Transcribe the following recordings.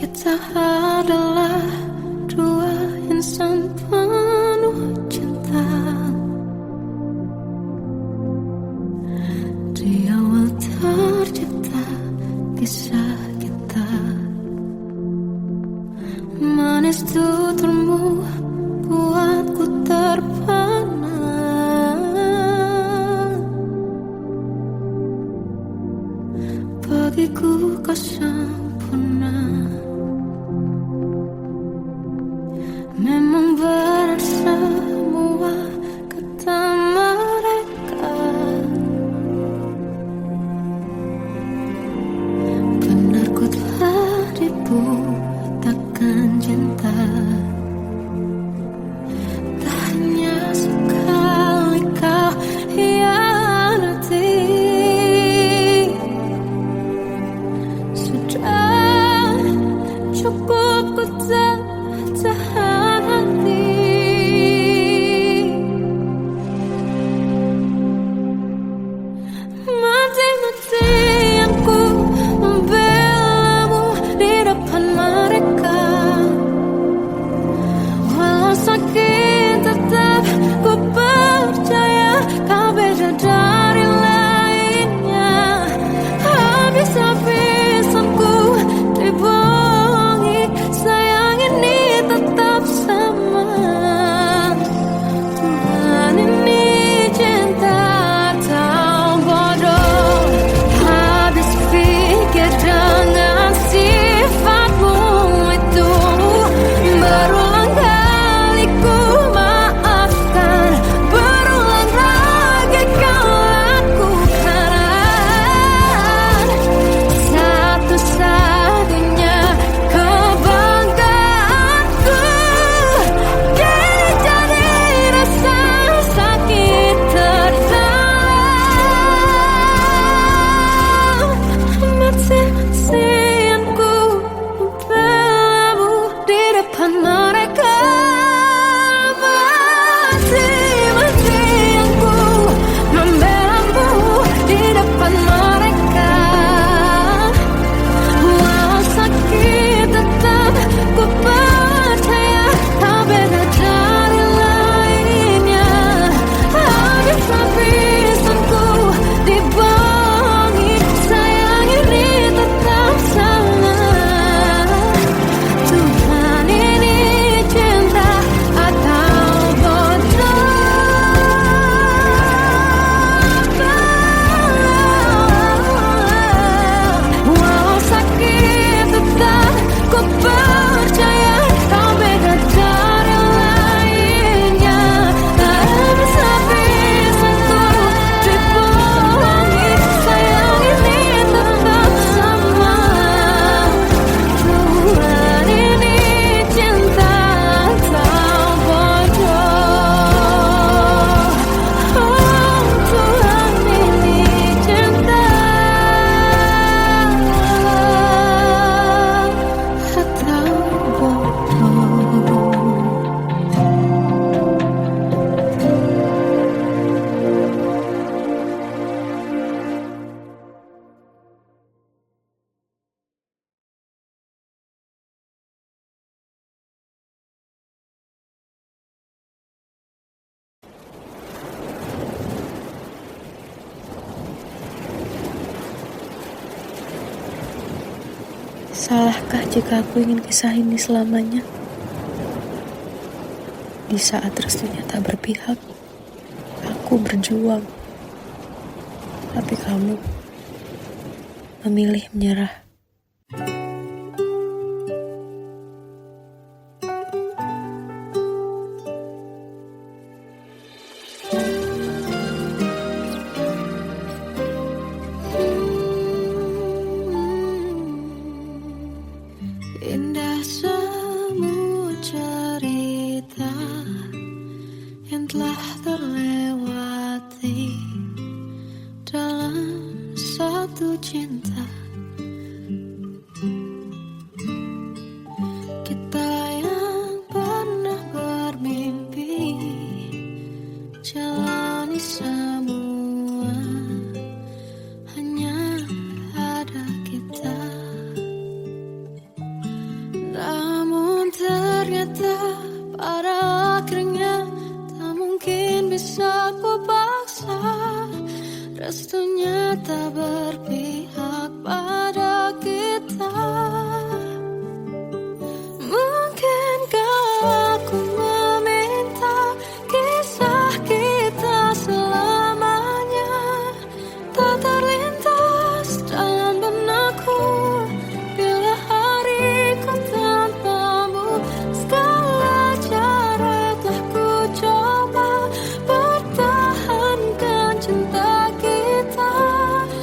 Kita adalah dua insan penuh cinta. Di awal tercipta kisah kita, manis tuturmu buatku terpana. Bagiku kau sempurna. Memang benar semua kata mereka, benar ku telah dibutakan cinta. Tak hanya sekali kau hianati, sudah cukup ku tahan hati. Mati-matian ku membelamu di depan mereka. Walau sakit tetap ku percaya kau beda dari lainnya. Habis-habisan ku dibohongi, sayang ini tetap sama. Tuhan ini cinta atau bodoh. Habis pikir dengan sifatmu itu, berulang kali ku maafkan, berulang lagi kau lakukan. Satu-satunya kebanggaanku kini jadi rasa sakit terdalam. Mati-matian ku membelamu di depan mereka. Mati-matian ku membelamu di depan mereka. Walau sakit tetap ku percaya kau beda dari lainnya. Habis-habisan ku dibohongi, sayang ini tetap sama. Tuhan ini cinta atau bodoh. Walau sakit tetap ku percaya kau beda dari lainnya. Habis-habisan ku dibohongi, sayang ini tetap sama. Tuhan ini cinta atau bodoh. Oh, Tuhan ini cinta atau bodoh. Salahkah jika aku ingin kisah ini selamanya? Di saat restunya tak berpihak, aku berjuang. Tapi kamu memilih menyerah. Indah semua cerita yang telah terlewati dalam satu cinta. Kita yang pernah bermimpi jalani semua, hanya ada kita. Rasanya tak berpihak pada kita. Mungkinkah aku meminta kisah kita selamanya tak terlintas dalam benakku bila hariku tanpamu. Segala cara telah ku coba pertahankan cinta kita.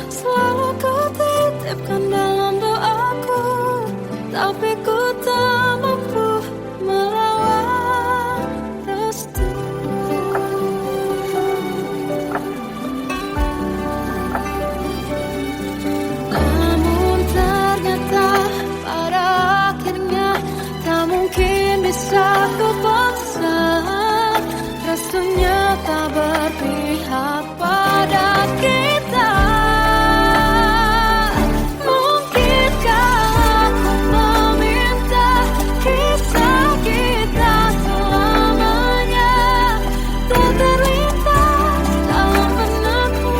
Selalu ku titipkan dalam doaku, tapi ku tak mampu melawan restu. Namun ternyata pada akhirnya tak mungkin bisa ku paksa. Restunya tak berpihak pada kita. Mungkinkah aku meminta kisah kita selamanya tak terlintas dalam benakku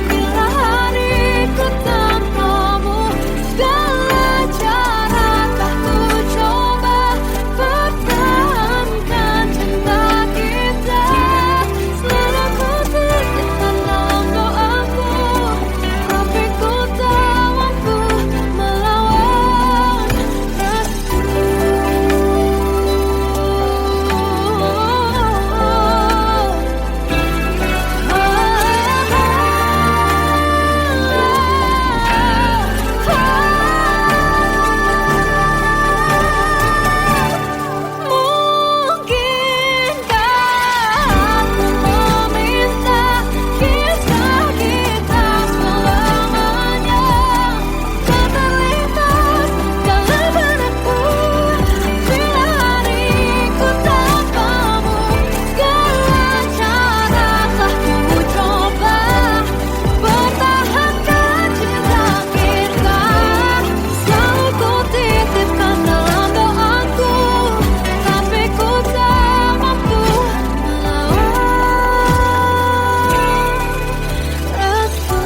bila hariku tanpamu. Segala cara telah ku coba pertahankan cinta kita. Selalu ku titipkan dalam doaku, tapi ku tak mampu melawan restu. Mungkinkah aku meminta kisah kita selamanya tak terlintas dalam benakku bila hariku tanpamu. Segala cara telah ku coba pertahankan cinta kita. Selalu ku titipkan dalam doaku, tapi ku tak mampu melawan restu.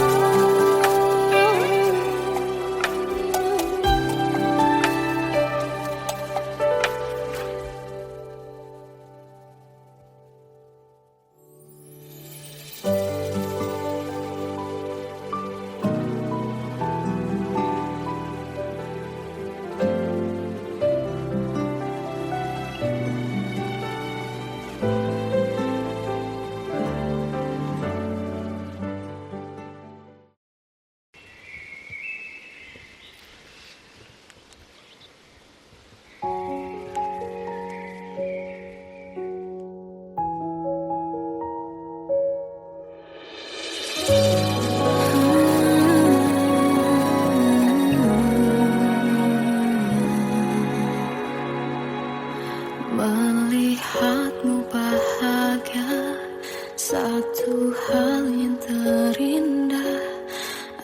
Melihatmu bahagia, satu hal yang terindah,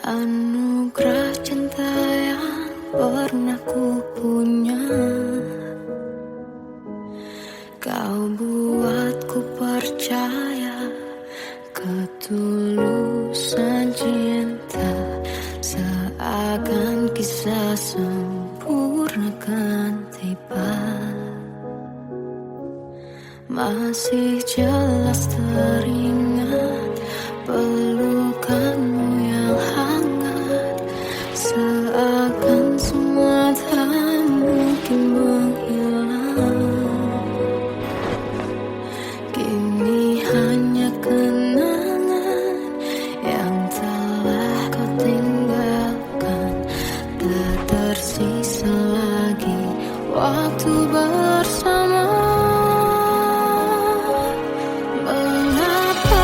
anugerah cinta yang pernah ku punya. Kau buatku percaya ketulusan cinta, seakan kisah sempurna kan tiba. Masih jelas teringat pelukanmu yang hangat, seakan semua tak mungkin menghilang. Kini hanya kenangan yang telah kau tinggalkan, tak tersisa lagi waktu bersama. Mengapa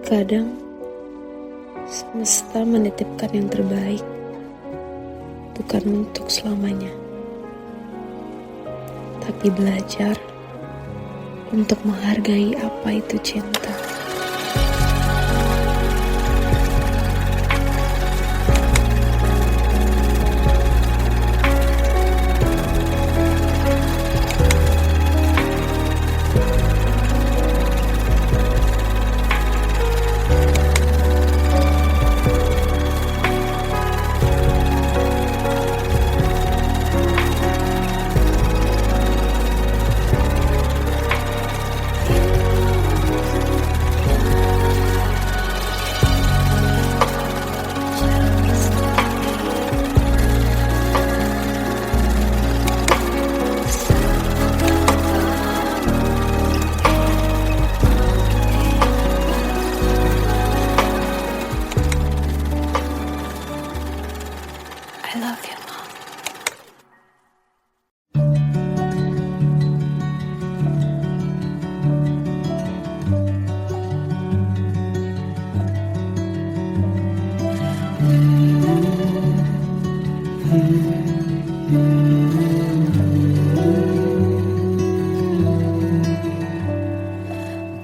Kadang semesta menitipkan yang terbaik, bukan untuk selamanya, tapi belajar untuk menghargai apa itu cinta. I love you, Mom.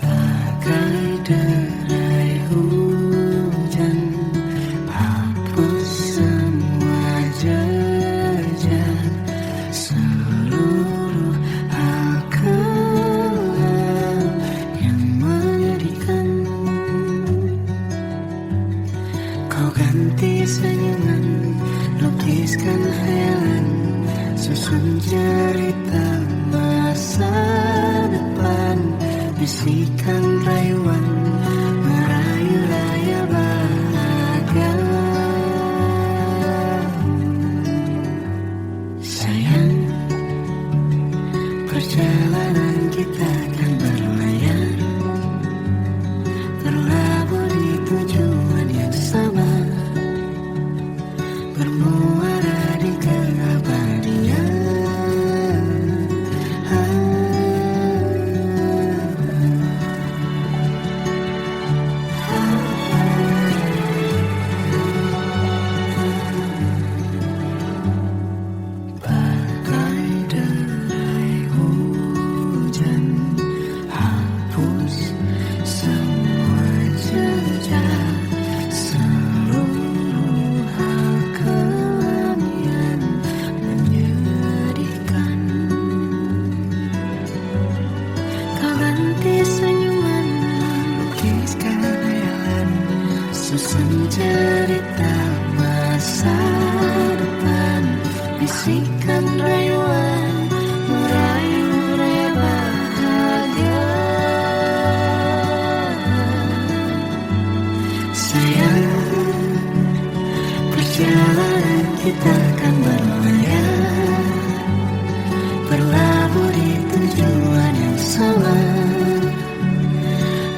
Bagai derai hujan, hapus semua jejak, seluruh hal kelam yang menyedihkan. Kau ganti senyuman, lukiskan hayalan, susun cerita masa depan, bisikan rayuan, merayu raya bahagia. Sayang, perjalanan kita akan berlayar, berlabuh di tujuan yang sama, bermuara di keabadian. Bagai derai hujan, hapus semua jejak, seluruh hal kelam yang menyedihkan. Kau ganti senyuman, lukiskan hayalan, susun cerita masa depan, bisikan rayuan, merayu raya bahagia. Sayang, perjalanan kita akan berlayar, berlabuh di tujuan yang sama,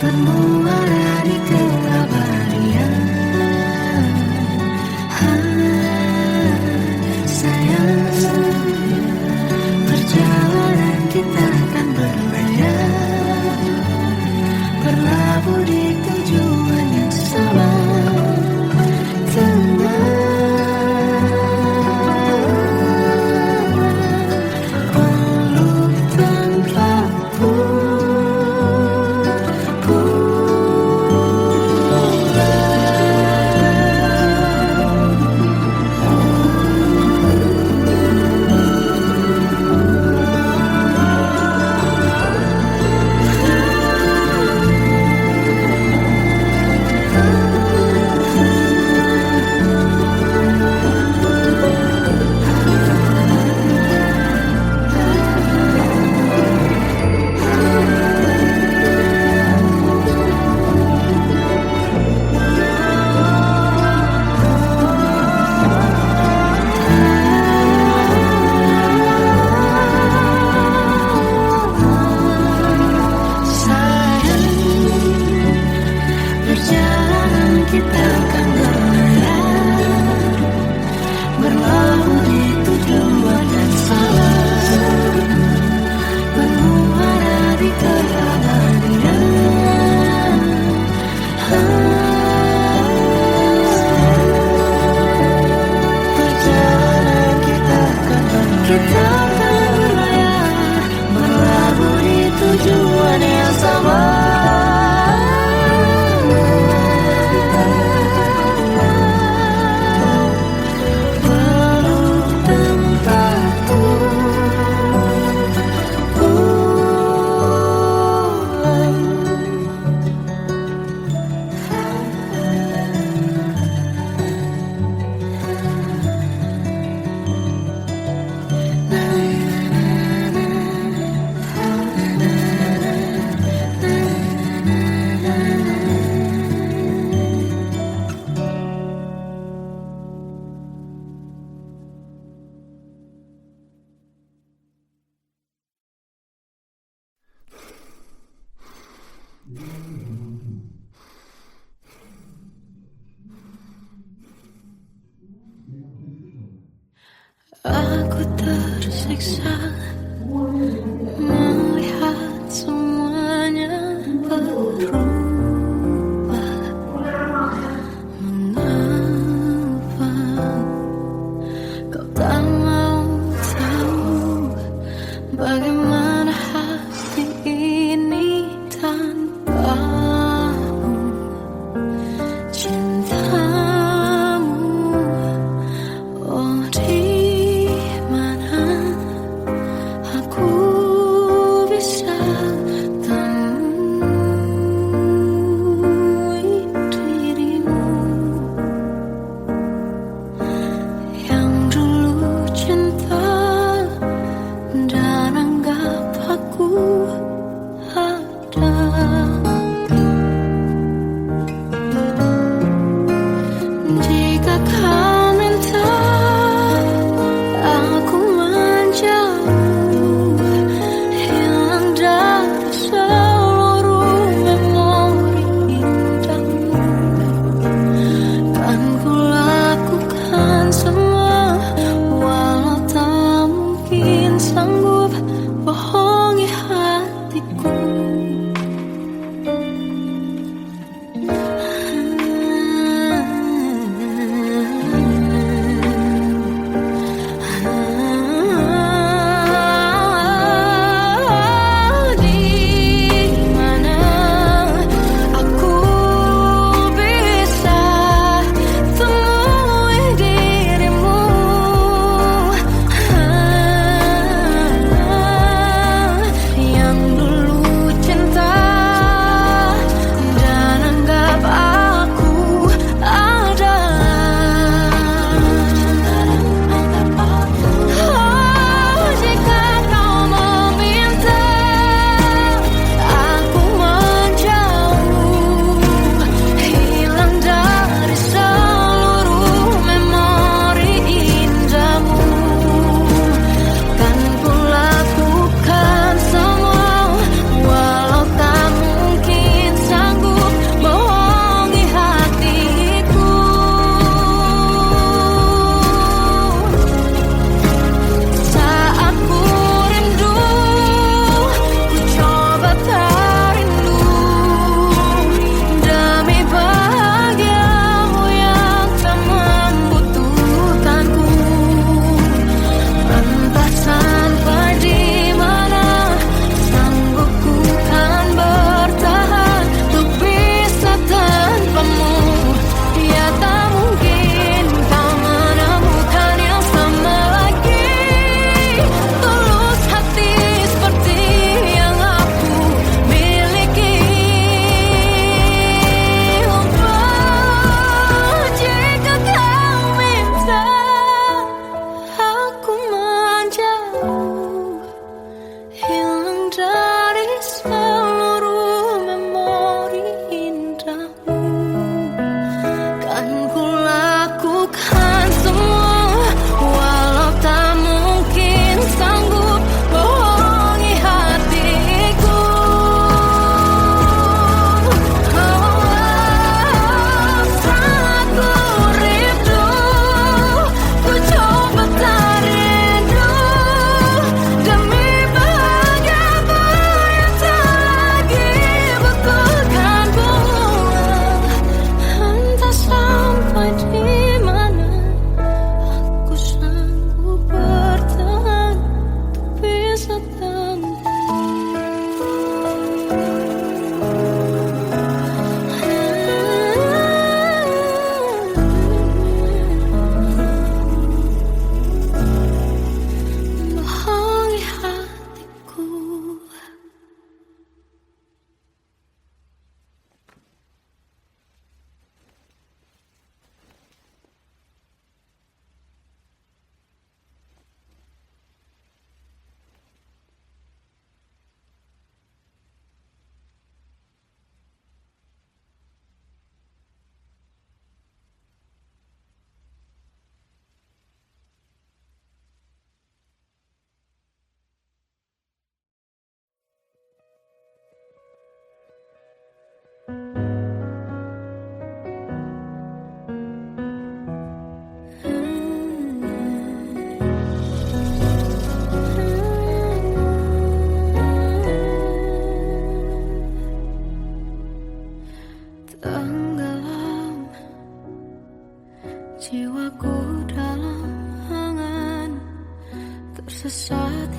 bermuara di keabadian. Sayang, perjalanan kita akan berlayar, berlabuh di tujuan yang sama. Peluk tanpaku pulang. Aku tersiksa melihat semuanya berubah. Mengapa kau tak mau tahu bagaimana hati ini tanpamu? Cintamu, oh di mana aku bisa temui dirimu yang dulu cinta dan anggap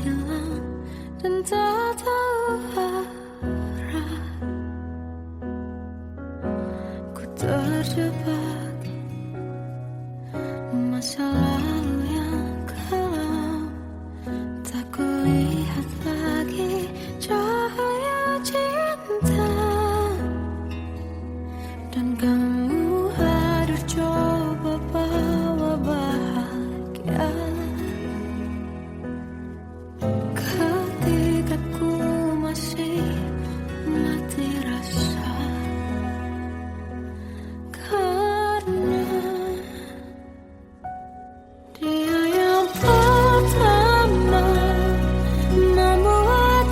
hilang dan tak tahu arah. Ku terjebak masa lalu yang kelam, tak kulihat lagi cahaya cinta. Dan kamu hadir coba bawa bahagia ketika ku masih mati rasa. Karena dia yang pertama membuat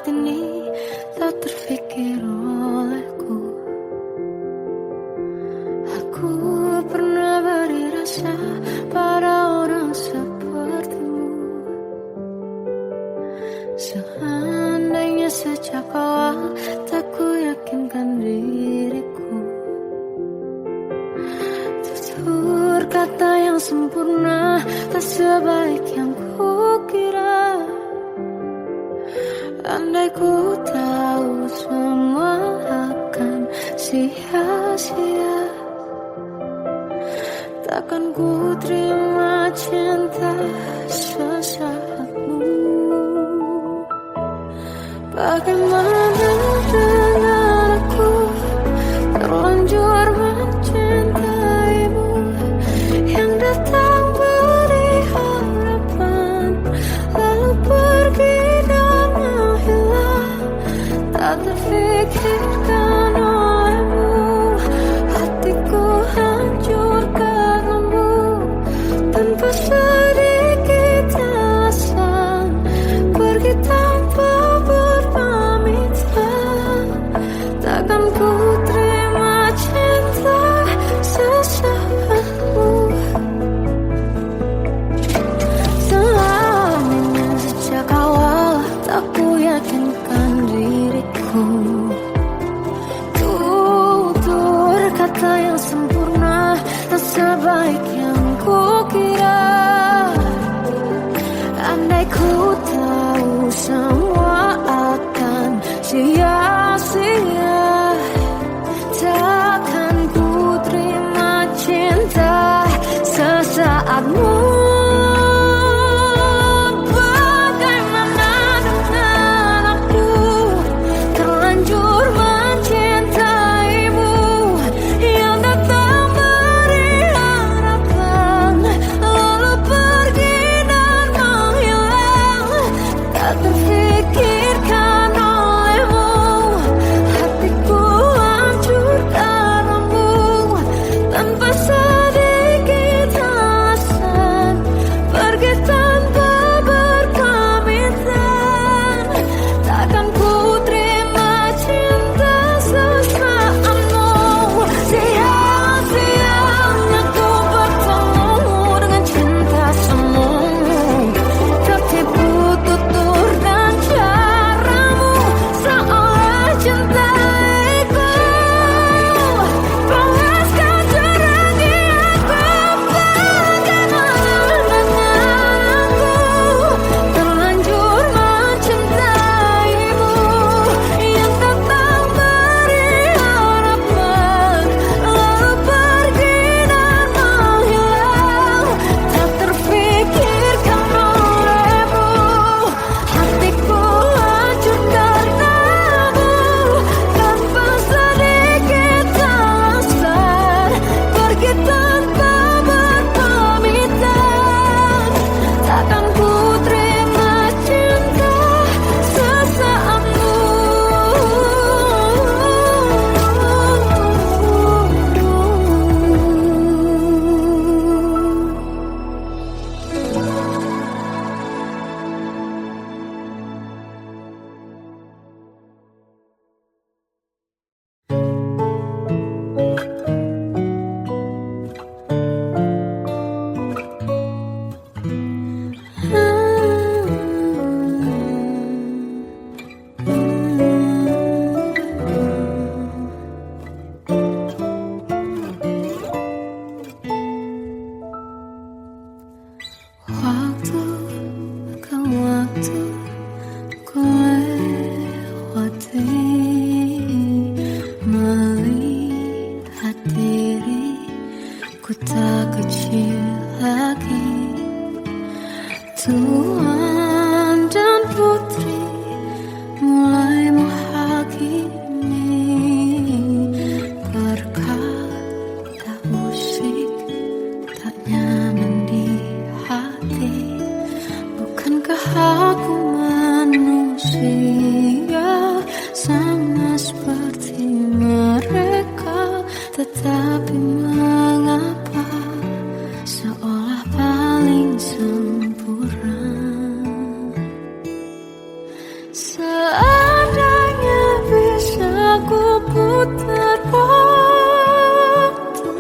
saat ini tak terfikir olehku. Aku pernah beri rasa pada orang sepertimu. Seandainya sejak awal tak ku yakinkan diriku, tutur kata yang sempurna tak sebaik yang ku kira. Andai ku tahu semua akan sia-sia, takkan ku terima cinta sesaatmu. Bagaimana dengan aku terlanjur mencintaimu, yang datang beri harapan lalu pergi dan menghilang. Tak terfikirkan olehmu, hatiku hancur karenamu. Tanpa sedikit alasan pergi tanpa berpamitan. Takkan ku terima cinta sesaatmu. Selamanya sejak awal tak ku yakinkan diriku. Tutur kata yang sempurna tak sebaik yang ku kira. Andai ku tahu semua akan sia-sia, takkan ku terima cinta sesaatmu. Bagaimana dengan aku terlanjur mencintaimu, yang datang beri harapan lalu pergi dan menghilang. Tak terfikirkan olehmu, hatiku hancur karenamu. Tanpa sedikit alasan pergi tanpa berpamitan. Takkan ku terima cinta sesaatmu. Sia-sianya ku bertemu dengan cinta semu. Tertipu tutur dan caramu, seolah cintaiku panaskan terangi aku. Bagaimana dengan aku terlanjur mencintaimu, yang datang beri harapan lalu pergi dan menghilang. Tak terfikirkan olehmu, hatiku hancur karenamu. Tanpa sedikit alasan pergi tanpa berpamitan. Takkan ku terima cinta sesaatmu. Waktu ke waktu ku lewati, melihat diri ku tak kecil lagi. Tuan dan putri mulai menghakimi, berkata musik tak nyaman di hati. Bukankah aku manusia sama seperti mereka? Tetapi mengapa seolah paling sempurna? putar waktu,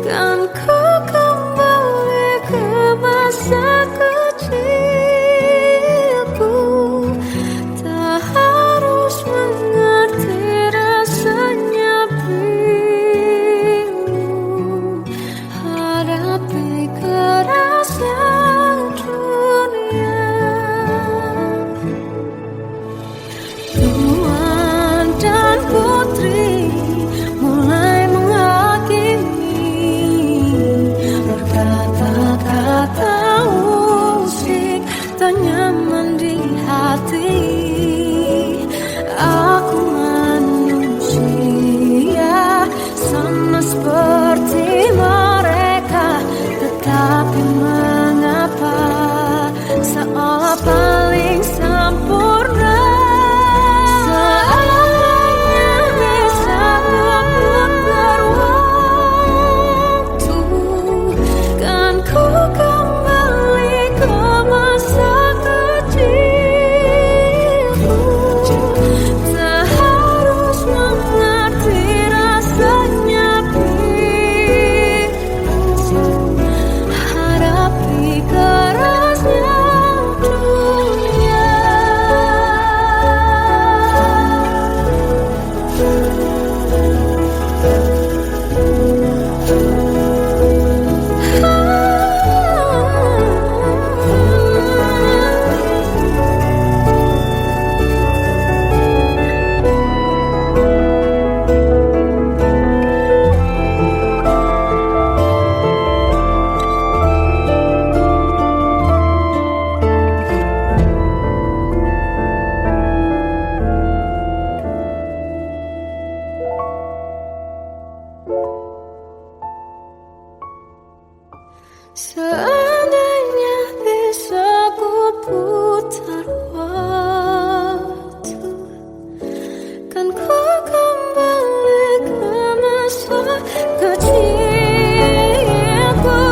kan ku kembali ke masa kecilku. Tak harus mengerti rasanya bingung hadapi kerasnya dunia. Tuan dan putri mulai menghakimi, berkata-kata musik tak nyaman di hati. Aku manusia sama seperti mereka, tetapi mengapa seolah paling sempurna. Seandainya bisa memutar waktu, kan ku kembali ke masa kecilku. Tak harus mengerti rasanya bingung hadapi kerasnya dunia. Seandainya bisa ku putar waktu, kan ku kembali ke masa kecilku.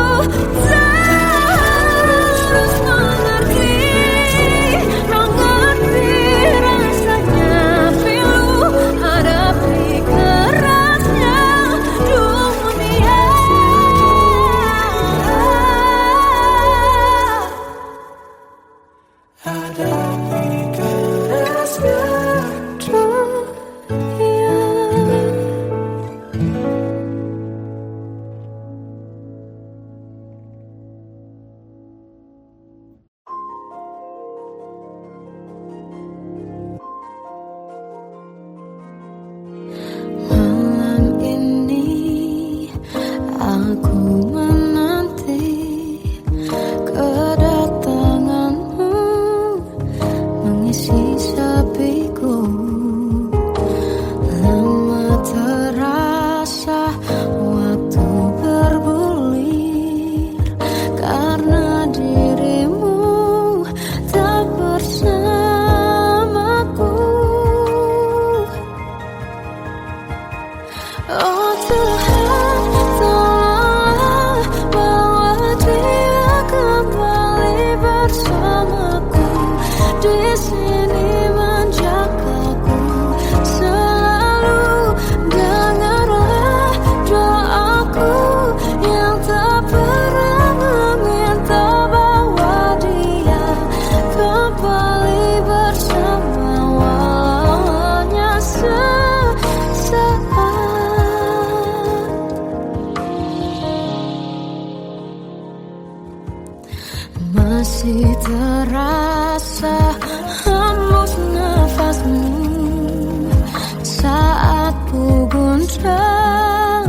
Tak harus mengerti rasanya pilu hadapi kerasnya dunia. Hadapi kerasnya dunia. Malam ini aku menanti kedatanganmu mengisi sepiku. Lama terasa waktu bergulir karena dirimu tak bersamaku. Oh Tuhan, tolonglah bawa dia kembali bersamaku. Di sini menjagaku selalu. Dengarlah doaku yang tak pernah meminta, bawa dia kembali bersama walau hanya sesaat. Masih terasa hembus nafasmu saat ku guncang,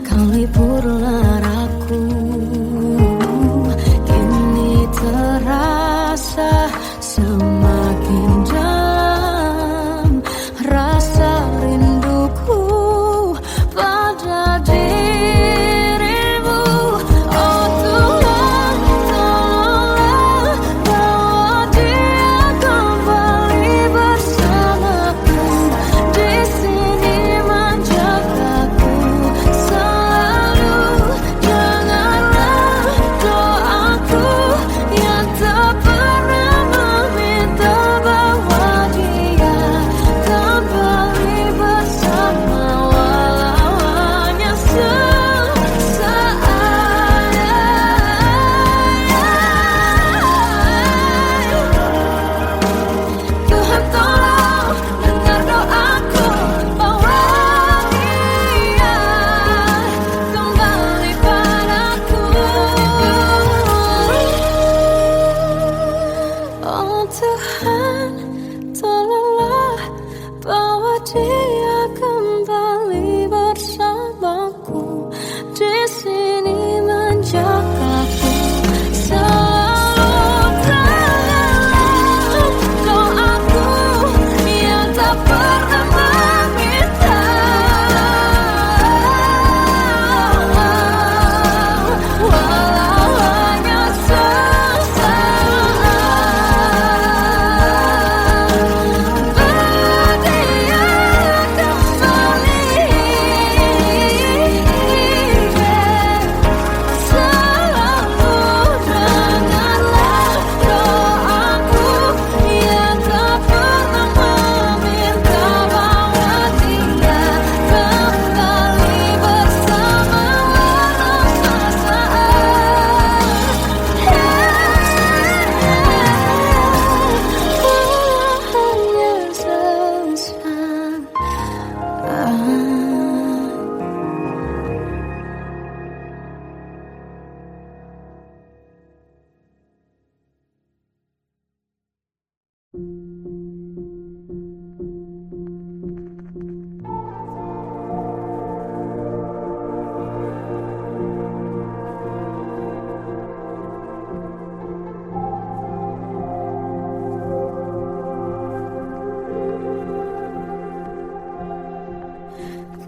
kau lipurlah raku. Kini terasa semakin dalam rasa rinduku pada dirimu. Oh Tuhan, tolonglah bawa dia kembali bersamaku. Di sini menjagaku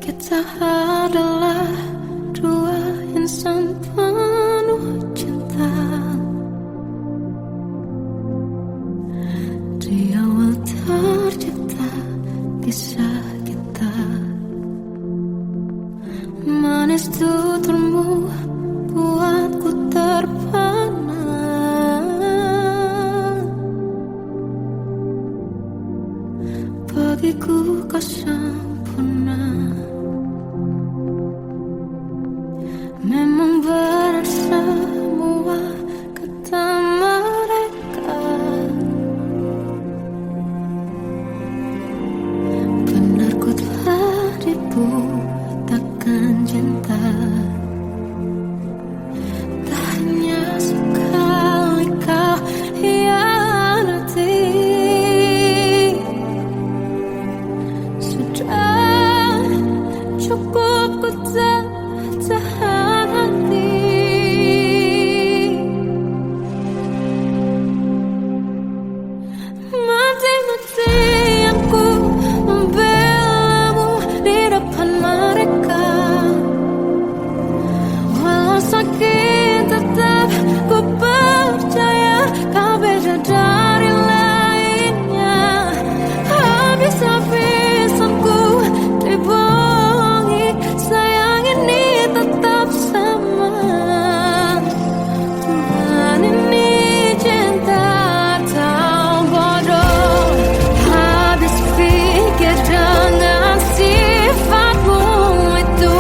Kita adalah dua insan penuh cinta. Di awal tercipta kisah kita, manis tuturmu buatku terpana. Bagiku kau sempurna. Memang benar semua kata mereka, benar ku telah dibutakan cinta. Tak hanya sekali kau hianati, sudah cukup ku tak tahan hati. Mati-matian ku membelamu di depan mereka. Walau sakit tetap ku percaya kau beda dari lainnya. Habis-habisan ku dibohongi, sayang ini tetap sama. Tuhan ini cinta atau bodoh. Habis pikir dengan sifatmu itu,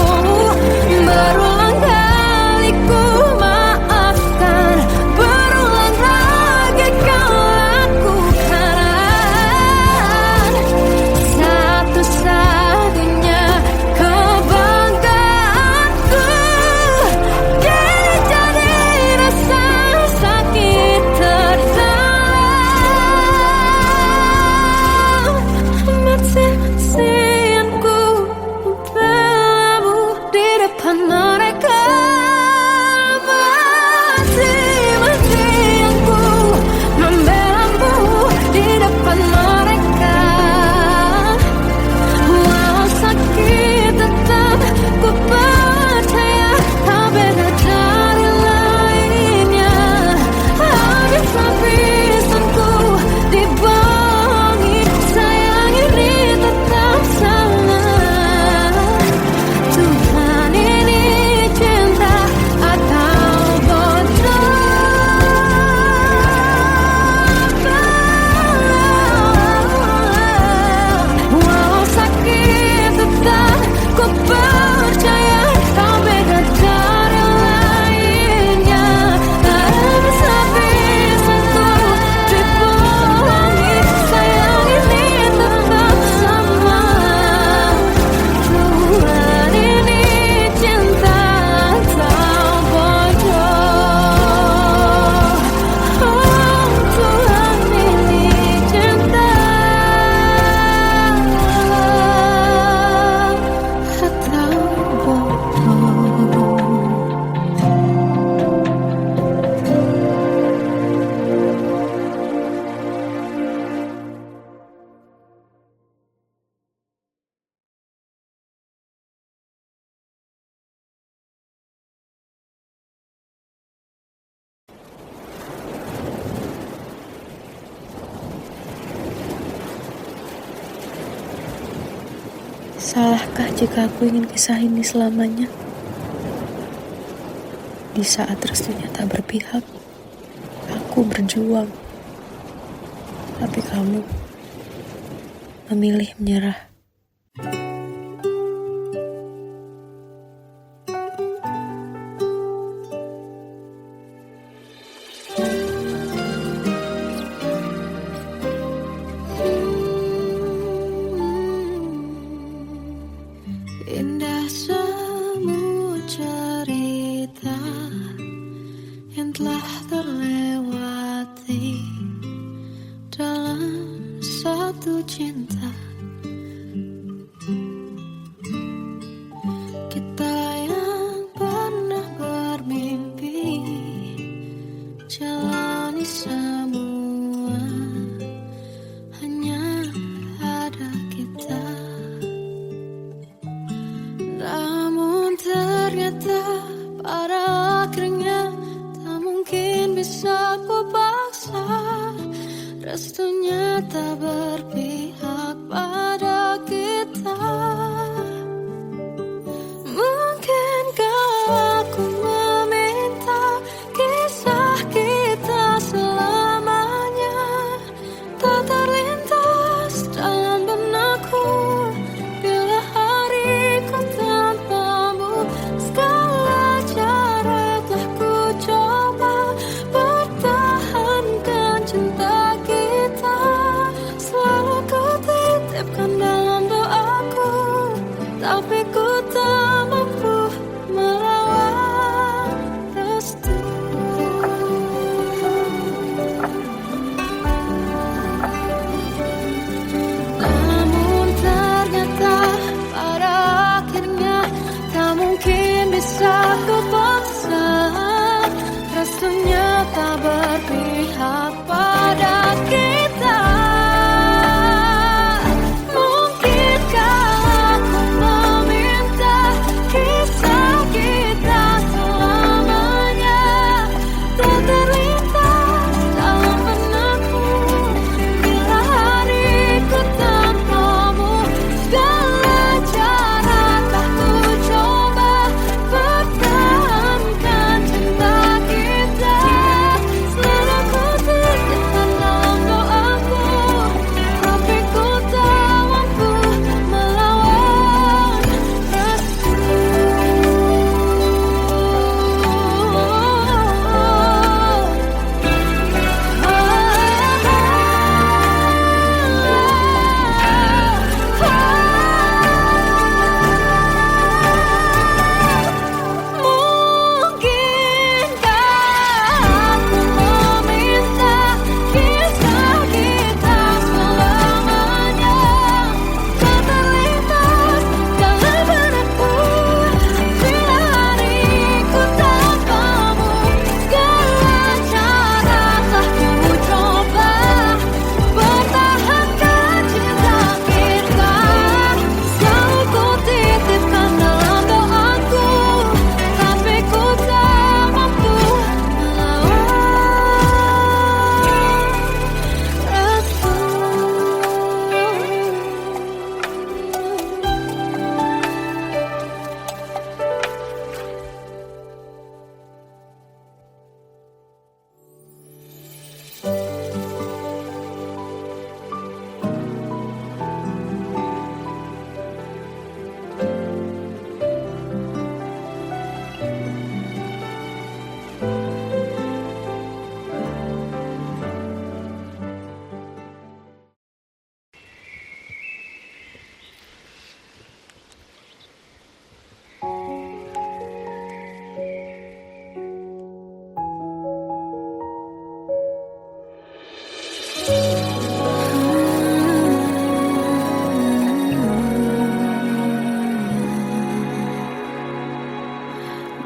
berulang kali ku maafkan, berulang lagi kau lakukan. Satu-satunya kebanggaanku kini jadi rasa sakit terdalam. Mati-matian ku membelamu di depan mereka. Mati-matian ku membelamu di depan mereka. Walau sakit tetap ku percaya kau beda dari lainnya. Habis-habisan ku dibohongi, sayang ini tetap sama. Tuhan ini cinta atau bodoh. Walau sakit tetap ku percaya kau beda dari lainnya. Habis-habisan ku dibohongi, sayang ini tetap sama. Tuhan ini cinta atau bodoh. Oh, Tuhan ini cinta atau bodoh. Salahkah jika aku ingin kisah ini selamanya? Di saat restunya tak berpihak, aku berjuang. Tapi kamu memilih menyerah. Indah semua cerita yang telah terlewati dalam satu cinta. Kita yang pernah bermimpi jalani semua, hanya ada kita. tapi ku tak mampu melawan restu. Namun ternyata pada akhirnya tak mungkin bisa ku paksa. Restunya tak berpihak pada kita.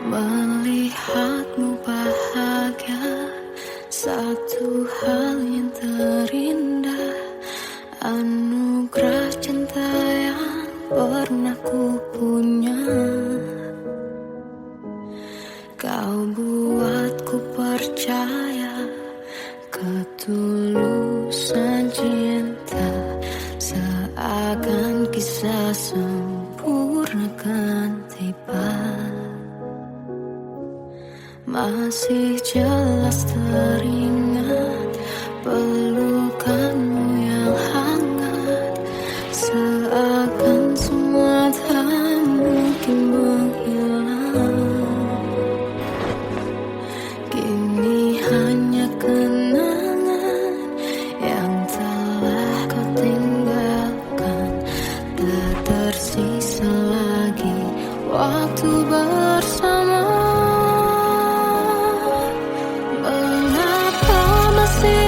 Melihatmu bahagia, satu hal yang terindah, anugerah cinta yang pernah ku punya. Kau buatku percaya ketulusan cinta, seakan kisah sempurna kan tiba. Masih jelas teringat pelukanmu yang hangat, seakan semua tak mungkin menghilang. Kini hanya kenangan yang telah kau tinggalkan, tak tersisa lagi waktu bersama. Mengapa masih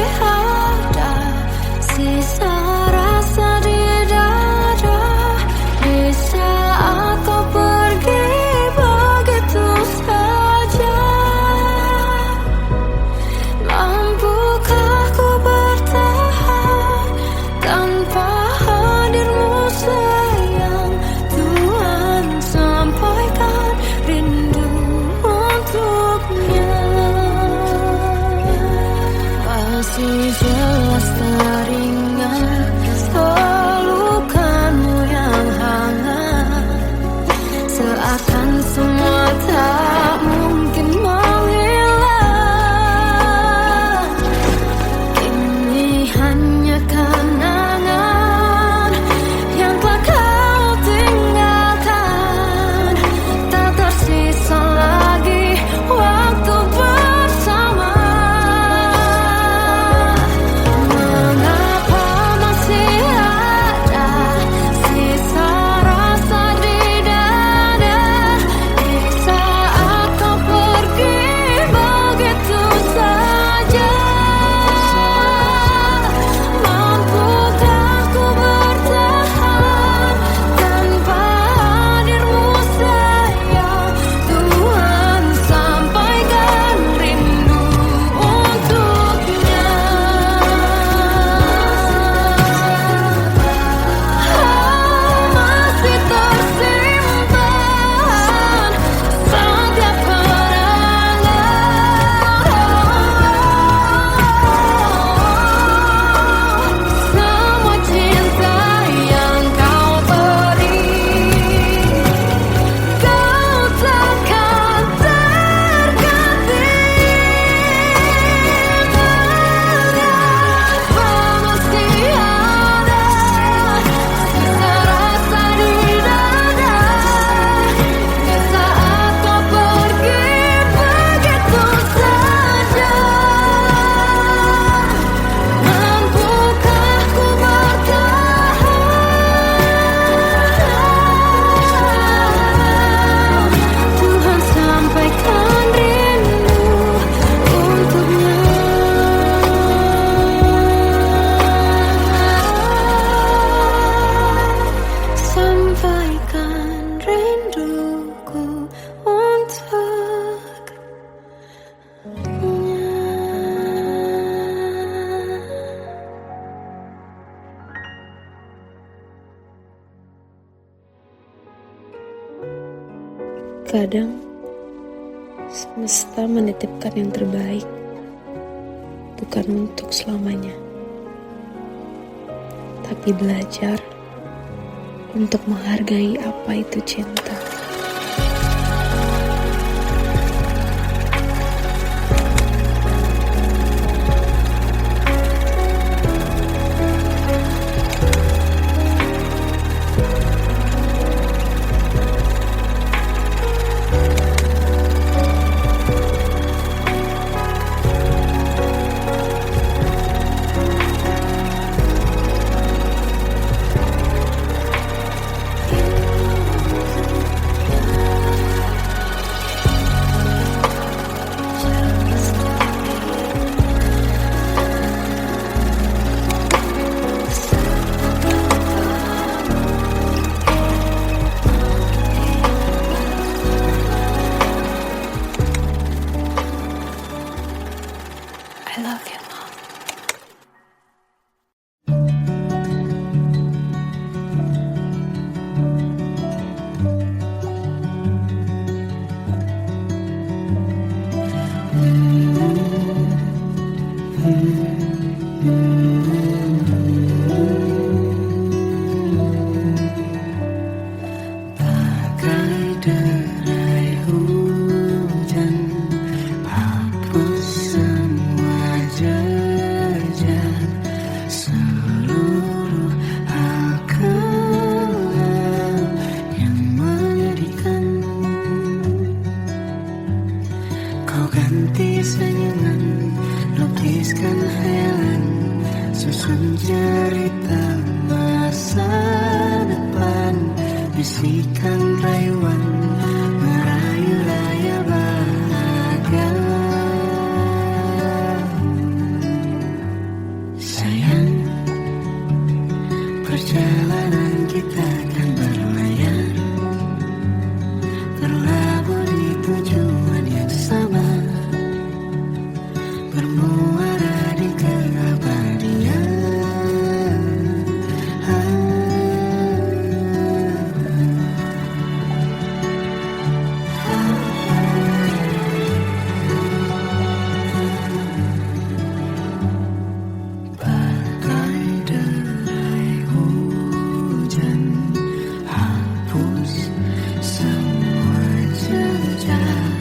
Kadang semesta menitipkan yang terbaik, bukan untuk selamanya, tapi belajar untuk menghargai apa itu cinta. I love you, Mom. Bagai derai hujan, hapus semua jejak, seluruh hal kelam yang menyedihkan. Kau ganti senyuman, lukiskan khayalan, susun cerita masa depan, bisikan rayuan, merayu raya bahagia. Sayang, perjalanan kita akan berlayar, berlabuh di tujuan yang sama, bermuara di keabadian. Bagai derai hujan, hapus semua jejak,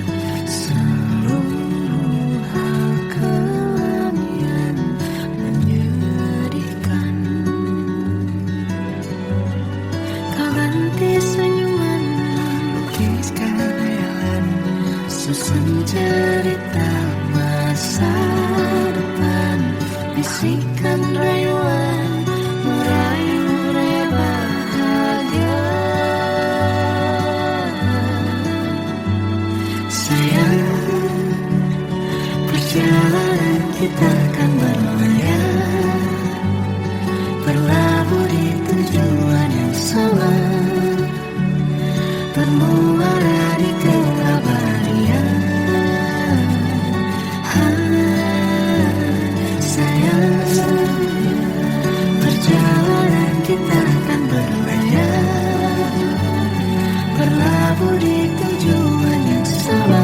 seluruh hal kelam yang menyedihkan. Kau ganti senyuman, lukiskan khayalan, susun cerita masa depan, bisikan rayuan, merayu raya bahagia. Sayang, perjalanan kita akan berlayar, berlabuh di tujuan yang sama, bermuara di keabadian. Sayang, perjalanan kita akan berlayar, berlabuh di tujuan yang sama.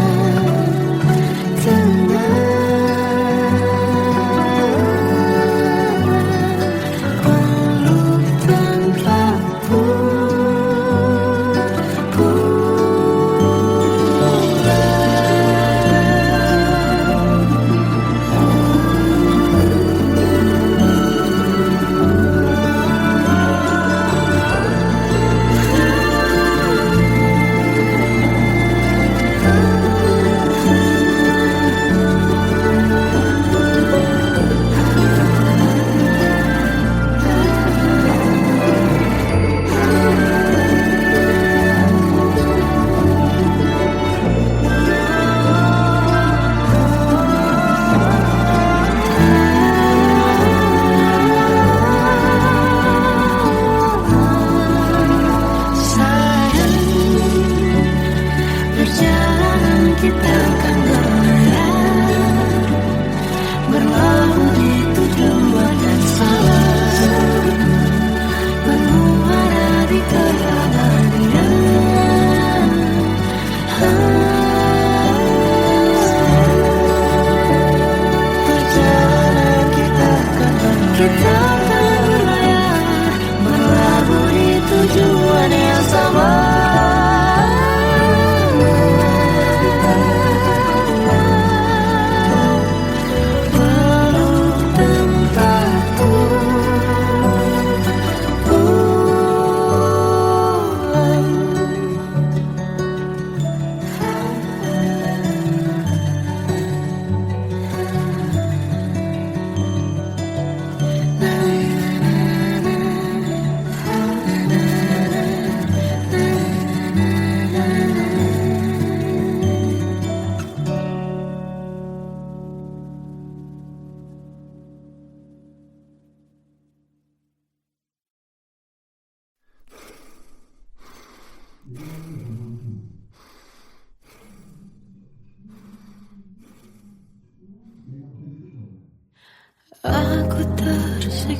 Peluk tanpa putus,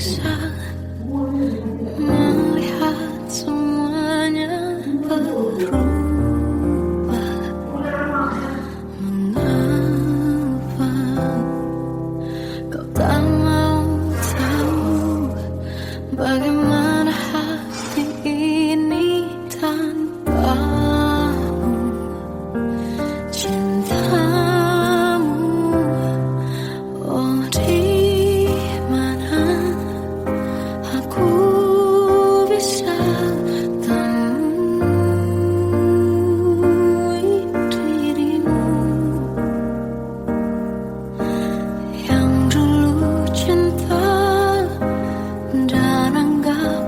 tersiksa melihat semuanya berubah. Mengapa kau tak mau tahu bagaimana hati ini tanpamu? Cintamu, oh di mana aku bisa temui dirimu yang dulu cinta dan anggap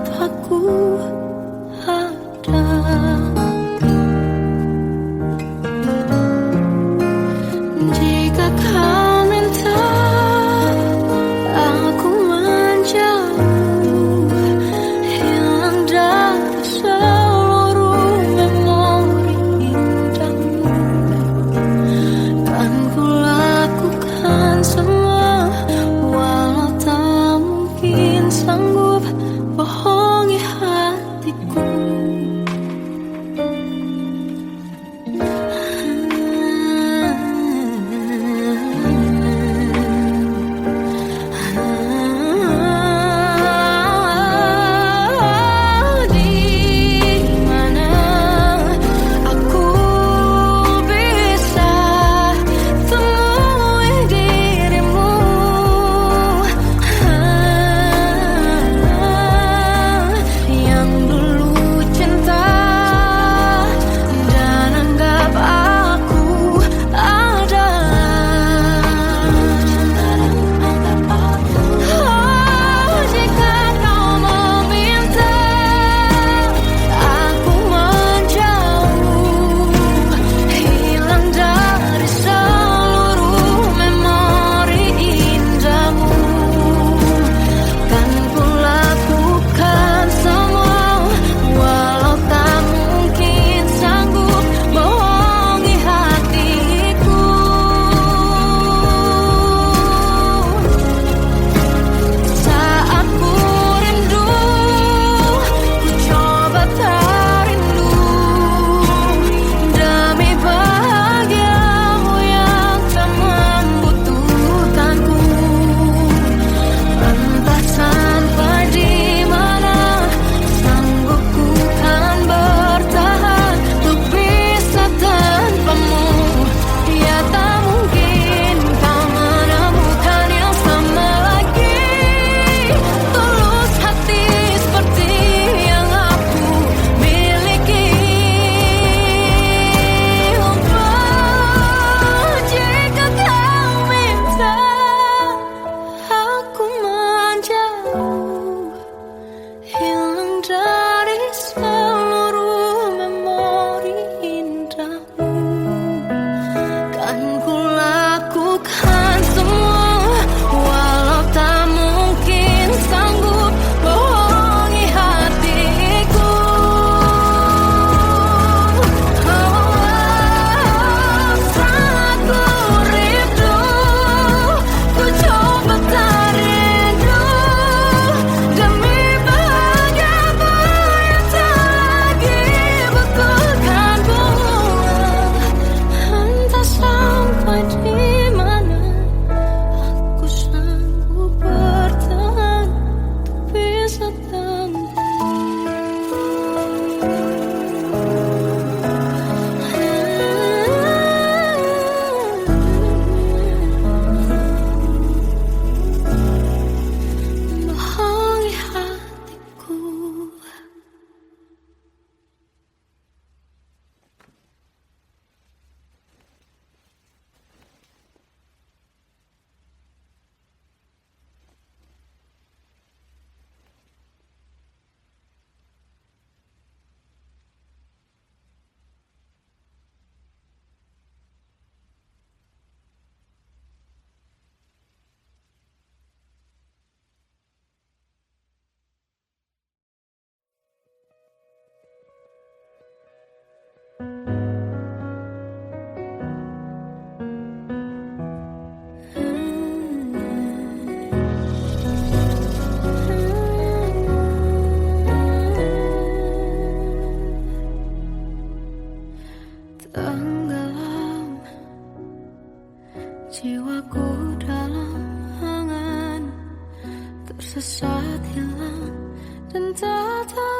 dan tak tahu